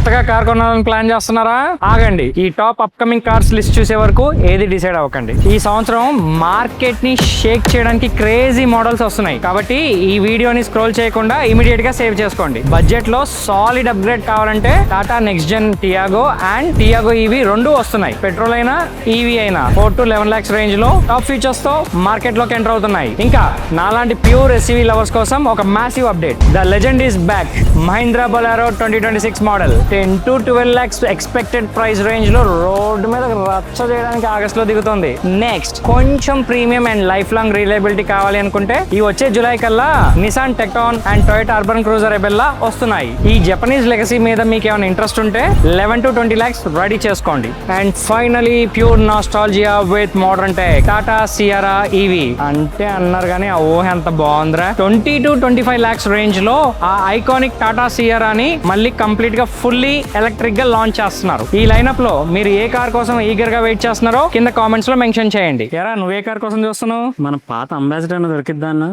కొత్తగా కార్ కొనాలని ప్లాన్ చేస్తున్నారా? ఆగండి, ఈ టాప్ అప్కమింగ్ కార్స్ లిస్ట్ చూసే వరకు ఏది డిసైడ్ అవ్వకండి. ఈ సంవత్సరం మార్కెట్ ని షేక్ చేయడానికి క్రేజీ మోడల్స్ వస్తున్నాయి కాబట్టి ఈ వీడియోని స్క్రోల్ చేయకుండా ఇమీడియట్ గా సేవ్ చేసుకోండి. బడ్జెట్ లో సాలిడ్ అప్గ్రేడ్ కావాలంటే Tata next gen Tiago and Tiago EV రెండు వస్తున్నాయి. పెట్రోల్ అయినా ఈవీ అయినా 4 to 11 lakhs రేంజ్ లో టాప్ ఫీచర్స్ తో మార్కెట్ లోకి ఎంటర్ అవుతున్నాయి. ఇంకా నాలాంటి ప్యూర్ ఎస్యూవీ లవర్స్ కోసం ఒక massive update. The legend is back. Mahindra Bolero 2026 model 10 to 12 lakhs expected price range లో రోడ్డు మీద రచ్చ చేయడానికి ఆగస్ట్ లో దిగుతుంది. నెక్స్ట్ కొంచెం premium and life long reliability కావాలి అనుకుంటే ఈ వచ్చే జూలై కల్లా Nissan Tekton and Toyota Urban Cruiser రెబెల్లా వస్తున్నాయి. ఈ జపనీస్ లెగసీ మీద మీకు ఏమైనా ఇంట్రెస్ట్ ఉంటే 11 to 20 lakhs రెడీ చేసుకోండి. And finally pure nostalgia with modern tech Tata Sierra EV అంటే అన్నారు కానీ ఆ ఊహ ఎంత బాగుందిరా. 20 to 25 lakhs రేంజ్ లో ఆ ఐకానిక్ టాటా సియారాని మళ్ళీ కంప్లీట్ గా ఫుల్లీ ఎలక్ట్రిక్ గా లాంచ్ చేస్తున్నారు. ఈ లైనప్ లో మీరు ఏ కార్ కోసం ఈగర్ గా వెయిట్ చేస్తున్నారో కింద కామెంట్స్ లో మెన్షన్ చేయండి. ఎరా నువ్వే కార్ కోసం చూస్తున్నావు? మన పాత అంబాసిడర్ దొరికిద్దా అన్న?